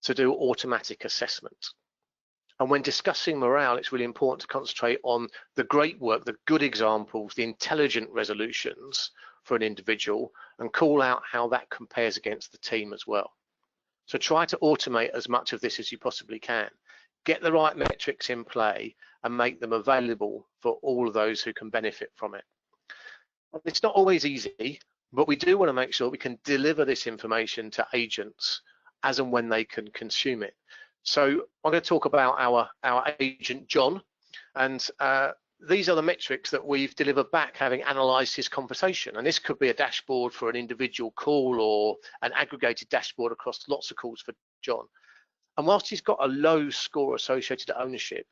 to do automatic assessment. And when discussing morale, it's really important to concentrate on the great work, the good examples, the intelligent resolutions for an individual, and call out how that compares against the team as well. So try to automate as much of this as you possibly can. Get the right metrics in play and make them available for all of those who can benefit from it. It's not always easy, but we do want to make sure we can deliver this information to agents as and when they can consume it. So I'm going to talk about our agent, John, and these are the metrics that we've delivered back having analysed his conversation. And this could be a dashboard for an individual call or an aggregated dashboard across lots of calls for John. And whilst he's got a low score associated to ownership,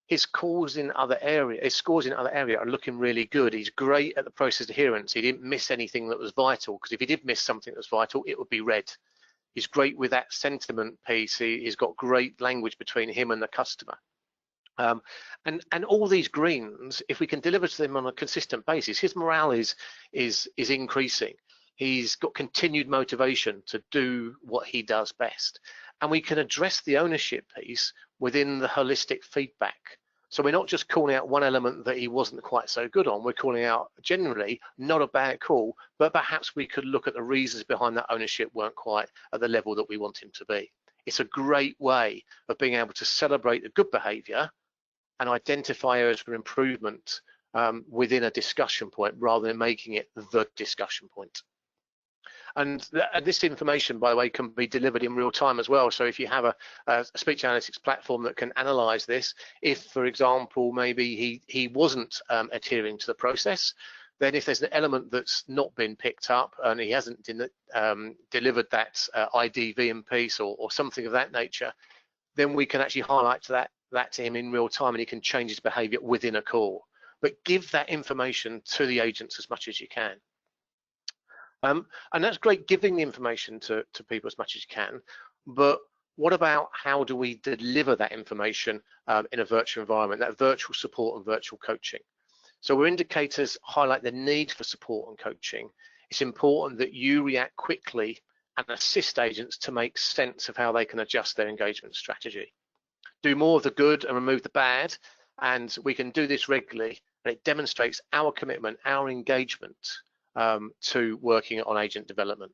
his scores in other areas are looking really good. He's great at the process adherence. He didn't miss anything that was vital, because if he did miss something that was vital, it would be red. He's great with that sentiment piece. He's got great language between him and the customer. And all these greens, if we can deliver to them on a consistent basis, his morale is increasing. He's got continued motivation to do what he does best. And we can address the ownership piece within the holistic feedback. So we're not just calling out one element that he wasn't quite so good on. We're calling out generally not a bad call, but perhaps we could look at the reasons behind that ownership weren't quite at the level that we want him to be. It's a great way of being able to celebrate the good behavior and identify areas for improvement within a discussion point, rather than making it the discussion point. And this information, by the way, can be delivered in real time as well. So if you have a speech analytics platform that can analyze this, if, for example, maybe he wasn't adhering to the process, then if there's an element that's not been picked up and he hasn't delivered that IDVM piece or something of that nature, then we can actually highlight that to him in real time, and he can change his behavior within a call. But give that information to the agents as much as you can. And that's great, giving the information to people as much as you can, but what about how do we deliver that information in a virtual environment, that virtual support and virtual coaching? So where indicators highlight the need for support and coaching, it's important that you react quickly and assist agents to make sense of how they can adjust their engagement strategy. Do more of the good and remove the bad, and we can do this regularly, and it demonstrates our commitment, our engagement to working on agent development.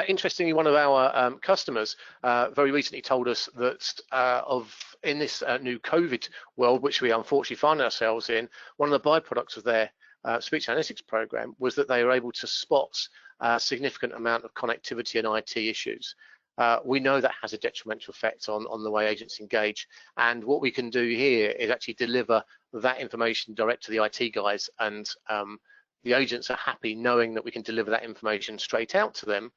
Interestingly, one of our customers very recently told us that in this new COVID world, which we unfortunately find ourselves in, one of the byproducts of their speech analytics program was that they were able to spot a significant amount of connectivity and IT issues. We know that has a detrimental effect on the way agents engage, and what we can do here is actually deliver that information direct to the IT guys, and the agents are happy knowing that we can deliver that information straight out to them,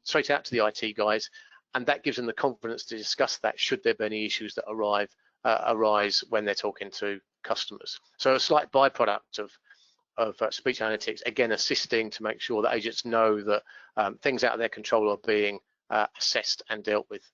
straight out to the IT guys, and that gives them the confidence to discuss that should there be any issues that arise when they're talking to customers. So a slight byproduct of speech analytics, again, assisting to make sure that agents know that things out of their control are being assessed and dealt with.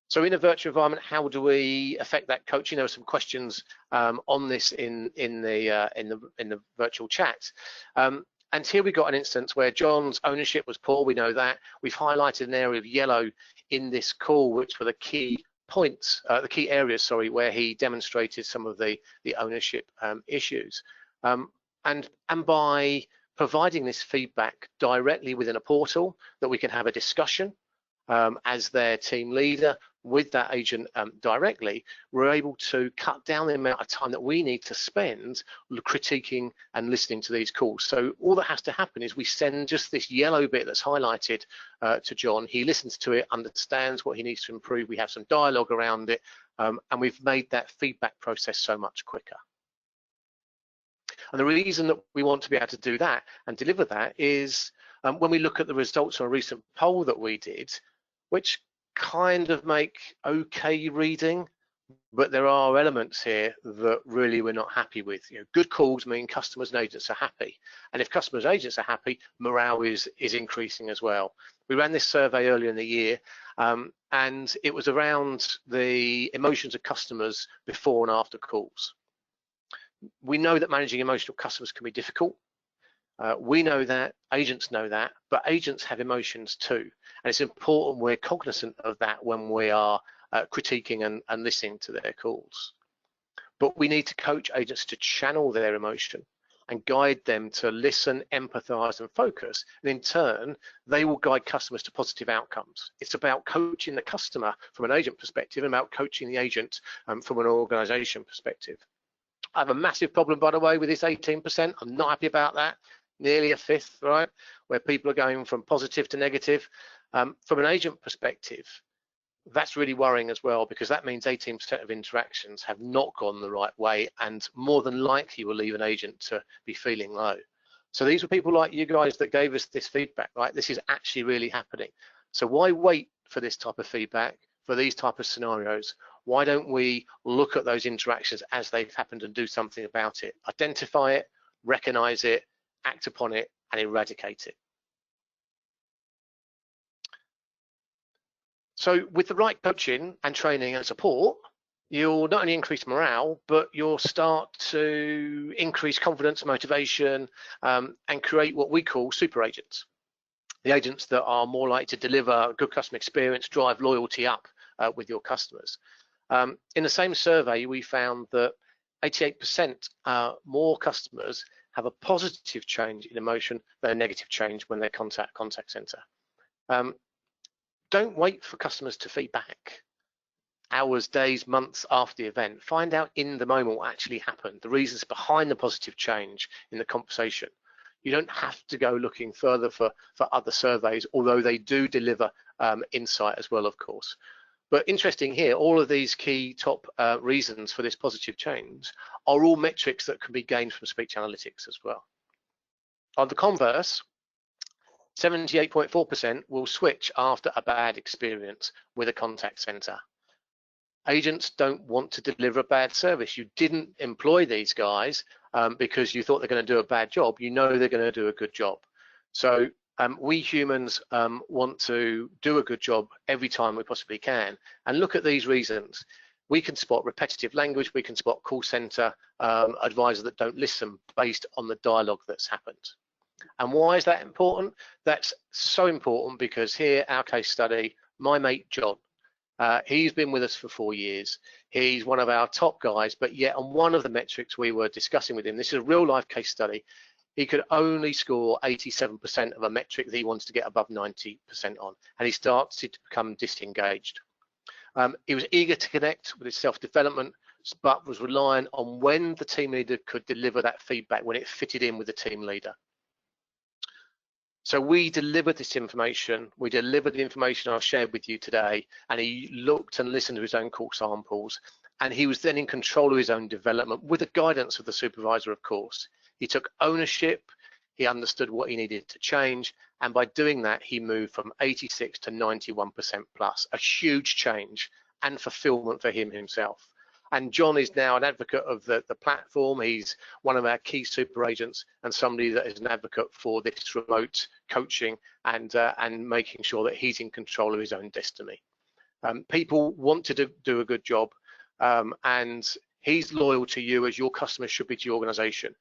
So in a virtual environment, how do we affect that coaching? There were some questions on this in the virtual chat. And here we got an instance where John's ownership was poor. We know that. We've highlighted an area of yellow in this call, which were the key points, the key areas, sorry, where he demonstrated some of the ownership issues. And by providing this feedback directly within a portal that we can have a discussion as their team leader with that agent directly, we're able to cut down the amount of time that we need to spend critiquing and listening to these calls. So all that has to happen is we send just this yellow bit that's highlighted to John. He listens to it, understands what he needs to improve. We have some dialogue around it, and we've made that feedback process so much quicker. And the reason that we want to be able to do that and deliver that is when we look at the results of a recent poll that we did, which kind of make okay reading, but there are elements here that really we're not happy with. You know, good calls mean customers and agents are happy, and if customers and agents are happy, morale is increasing as well. We ran this survey earlier in the year, and it was around the emotions of customers before and after calls. We know that managing emotional customers can be difficult. We know that, agents know that, but agents have emotions too. And it's important we're cognizant of that when we are critiquing and listening to their calls. But we need to coach agents to channel their emotion and guide them to listen, empathize, and focus. And in turn, they will guide customers to positive outcomes. It's about coaching the customer from an agent perspective and about coaching the agent from an organization perspective. I have a massive problem, by the way, with this 18%. I'm not happy about that. Nearly a fifth, right? Where people are going from positive to negative. From an agent perspective, that's really worrying as well, because that means 18% of interactions have not gone the right way and more than likely will leave an agent to be feeling low. So these were people like you guys that gave us this feedback, right? This is actually really happening. So why wait for this type of feedback, for these type of scenarios? Why don't we look at those interactions as they've happened and do something about it? Identify it, recognize it, act upon it, and eradicate it. So with the right coaching and training and support, you'll not only increase morale, but you'll start to increase confidence, motivation, and create what we call super agents. The agents that are more likely to deliver a good customer experience, drive loyalty up with your customers. In the same survey, we found that 88% more customers have a positive change in emotion than a negative change when they contact contact center. Don't wait for customers to feedback hours, days, months after the event. Find out in the moment what actually happened, the reasons behind the positive change in the conversation. You don't have to go looking further for other surveys, although they do deliver insight as well, of course. But interesting here, all of these key top reasons for this positive change are all metrics that can be gained from speech analytics as well. On the converse, 78.4% will switch after a bad experience with a contact center. Agents don't want to deliver a bad service. You didn't employ these guys because you thought they're going to do a bad job. You know they're going to do a good job. So we humans want to do a good job every time we possibly can, and look at these reasons. We can spot repetitive language, we can spot call center advisors that don't listen based on the dialogue that's happened. And why is that important? That's so important because here, our case study, my mate John, he's been with us for 4 years. He's one of our top guys, but yet on one of the metrics we were discussing with him, this is a real life case study, he could only score 87% of a metric that he wants to get above 90% on, and he started to become disengaged. He was eager to connect with his self-development, but was reliant on when the team leader could deliver that feedback, when it fitted in with the team leader. So we delivered this information, we delivered the information I've shared with you today, and he looked and listened to his own call samples, and he was then in control of his own development with the guidance of the supervisor, of course. He took ownership, he understood what he needed to change, and by doing that, he moved from 86 to 91% plus, a huge change and fulfillment for him himself. And John is now an advocate of the platform. He's one of our key super agents and somebody that is an advocate for this remote coaching and making sure that he's in control of his own destiny. People want to do a good job, and he's loyal to you as your customers should be to your organization.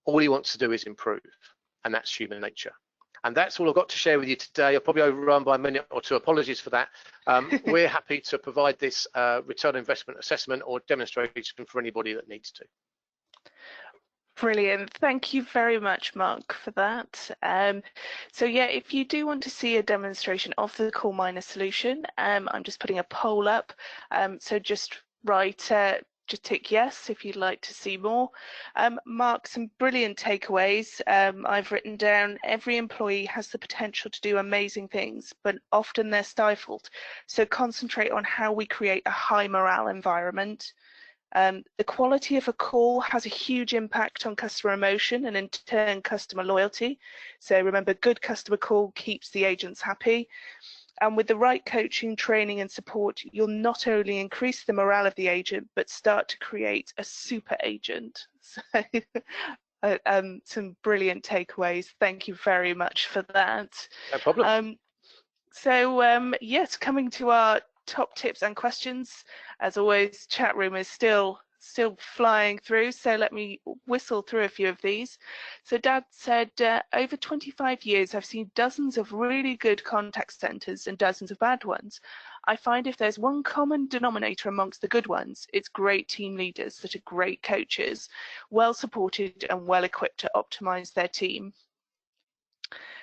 All he wants to do is improve, and that's human nature. And that's all I've got to share with you today. I'll probably overrun by a minute or two. Apologies for that. We're happy to provide this return on investment assessment or demonstration for anybody that needs to. Brilliant. Thank you very much, Mark, for that. So yeah, if you do want to see a demonstration of the CallMiner solution, I'm just putting a poll up. So just write, just tick yes if you'd like to see more. Mark, some brilliant takeaways. I've written down, every employee has the potential to do amazing things, but often they're stifled. So concentrate on how we create a high morale environment. The quality of a call has a huge impact on customer emotion and in turn customer loyalty. So remember, good customer call keeps the agents happy. And with the right coaching, training and support, you'll not only increase the morale of the agent, but start to create a super agent. So some brilliant takeaways. Thank you very much for that. No problem. Yes, coming to our top tips and questions. As always, chat room is still still flying through, so let me whistle through a few of these. So Dad said, over 25 years, I've seen dozens of really good contact centres and dozens of bad ones. I find if there's one common denominator amongst the good ones, it's great team leaders that are great coaches, well supported and well equipped to optimise their team.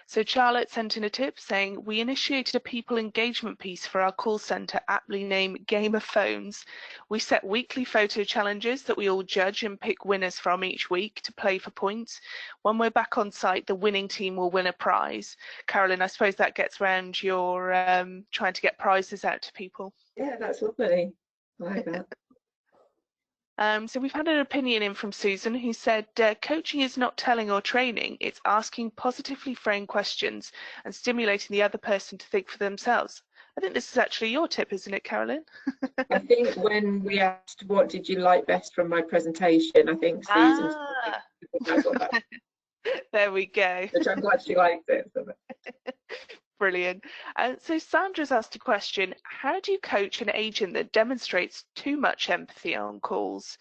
So Charlotte sent in a tip saying, we initiated a people engagement piece for our call centre, aptly named Game of Phones. We set weekly photo challenges that we all judge and pick winners from each week to play for points. When we're back on site, the winning team will win a prize. Carolyn, I suppose that gets around your trying to get prizes out to people. Yeah, that's lovely. I like that. So we've had an opinion in from Susan who said, coaching is not telling or training, it's asking positively framed questions and stimulating the other person to think for themselves. I think this is actually your tip, isn't it, Carolyn? I think when we asked what did you like best from my presentation, I think Susan that's what that there we go. which I'm glad she liked it. Brilliant. So Sandra's asked a question, how do you coach an agent that demonstrates too much empathy on calls?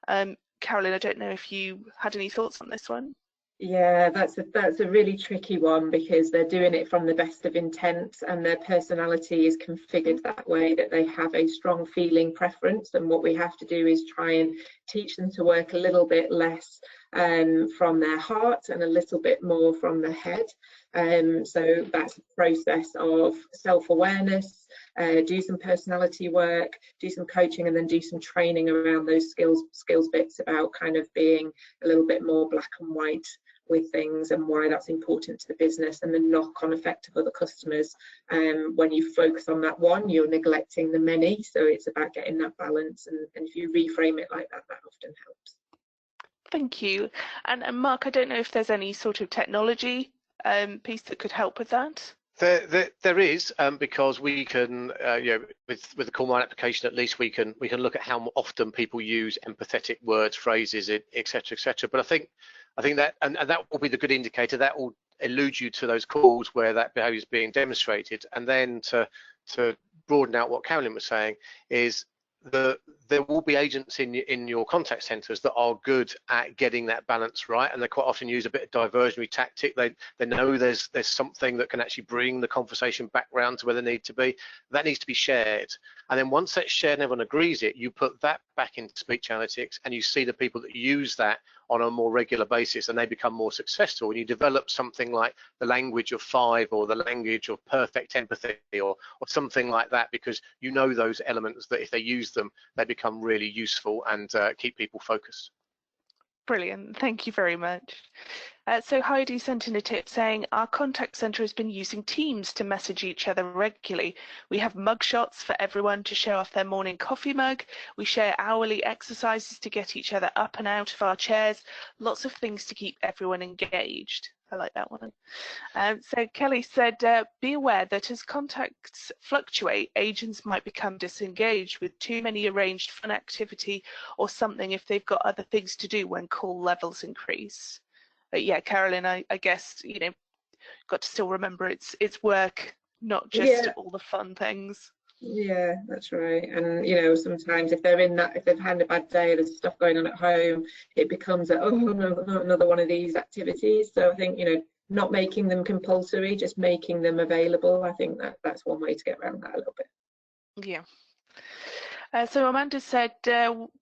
Carolyn, I don't know if you had any thoughts on this one. Yeah, that's a really tricky one because they're doing it from the best of intents and their personality is configured that way that they have a strong feeling preference, and what we have to do is try and teach them to work a little bit less from their heart and a little bit more from their head. So that's a process of self-awareness, do some personality work, do some coaching, and then do some training around those skills bits about kind of being a little bit more black and white with things and why that's important to the business and the knock-on effect of other customers. When you focus on that one, you're neglecting the many, so it's about getting that balance, and if you reframe it like that, that often helps. Thank you. And Mark, I don't know if there's any sort of technology piece that could help with that. There is, because we can, with the CallMine application, at least we can look at how often people use empathetic words, phrases, etc., etc. But I think that, and that will be the good indicator. That will elude you to those calls where that behaviour is being demonstrated. And then to broaden out what Carolyn was saying is there will be agents in your contact centres that are good at getting that balance right, and they quite often use a bit of diversionary tactic. They know there's something that can actually bring the conversation back round to where they need to be. That needs to be shared, and then once that's shared and everyone agrees it, you put that back into speech analytics and you see the people that use that on a more regular basis and they become more successful, and you develop something like the language of 5 or the language of perfect empathy or something like that, because you know those elements that if they use them, they become really useful and keep people focused. Brilliant, thank you very much. So Heidi sent in a tip saying, our contact centre has been using Teams to message each other regularly. We have mug shots for everyone to show off their morning coffee mug. We share hourly exercises to get each other up and out of our chairs. Lots of things to keep everyone engaged. I like that one. So Kelly said, be aware that as contacts fluctuate, agents might become disengaged with too many arranged fun activity or something if they've got other things to do when call levels increase. But yeah, Carolyn, I guess, got to still remember it's work, not just all the fun things. Yeah, that's right. And sometimes if they've had a bad day, there's stuff going on at home, it becomes another one of these activities. So I think not making them compulsory, just making them available. I think that's one way to get around that a little bit. Yeah. So Amanda said,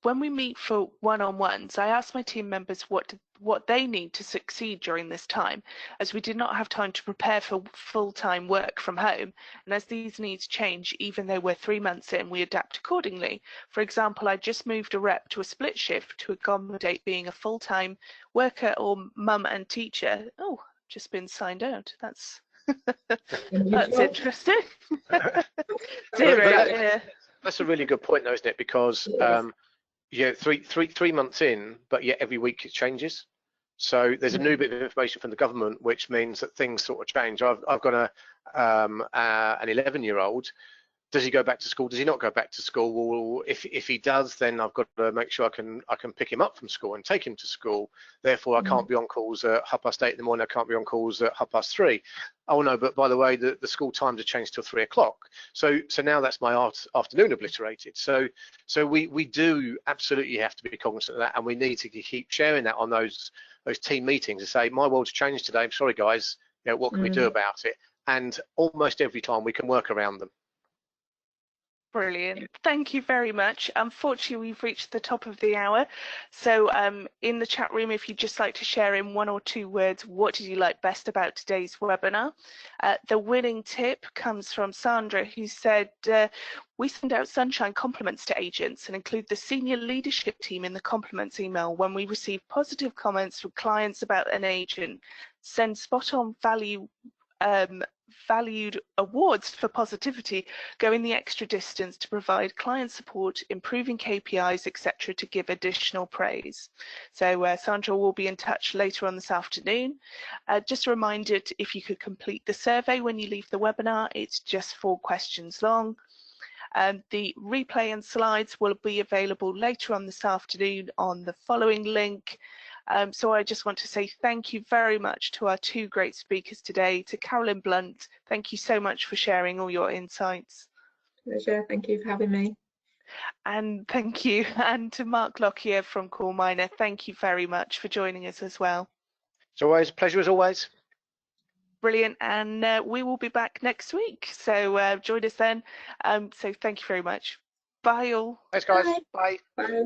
when we meet for one-on-ones, I asked my team members what they need to succeed during this time, as we did not have time to prepare for full-time work from home. And as these needs change, even though we're 3 months in, we adapt accordingly. For example, I just moved a rep to a split shift to accommodate being a full-time worker or mum and teacher. Oh, just been signed out. That's that's interesting. That's a really good point, though, isn't it? Because three months in, but yet every week it changes. So there's a new bit of information from the government, which means that things sort of change. I've got an 11-year-old does he go back to school? Does he not go back to school? Well, if he does, then I've got to make sure I can pick him up from school and take him to school. Therefore, I can't be on calls at 8:30 in the morning. I can't be on calls at 3:30. Oh no, but by the way, the school times have changed till 3 o'clock. So now that's my afternoon obliterated. So we do absolutely have to be cognizant of that, and we need to keep sharing that on those team meetings and say, my world's changed today. I'm sorry, guys. You know, what can we do about it? And almost every time we can work around them. Brilliant. Thank you very much. Unfortunately, we've reached the top of the hour. So in the chat room, if you'd just like to share in 1 or 2 words, what did you like best about today's webinar? The winning tip comes from Sandra, who said, we send out sunshine compliments to agents and include the senior leadership team in the compliments email when we receive positive comments from clients about an agent. Send spot on valued awards for positivity, going the extra distance to provide client support, improving KPIs, etc., to give additional praise. So Sandra will be in touch later on this afternoon. Just a reminder, if you could complete the survey when you leave the webinar, it's just 4 questions long. The replay and slides will be available later on this afternoon on the following link. So I just want to say thank you very much to our 2 great speakers today. To Carolyn Blunt, thank you so much for sharing all your insights. Pleasure, thank you for having me. And thank you. And to Mark Lockyer from Core Miner, thank you very much for joining us as well. It's always a pleasure as always. Brilliant, and we will be back next week. So join us then. So thank you very much. Bye all. Thanks guys. Bye. Bye.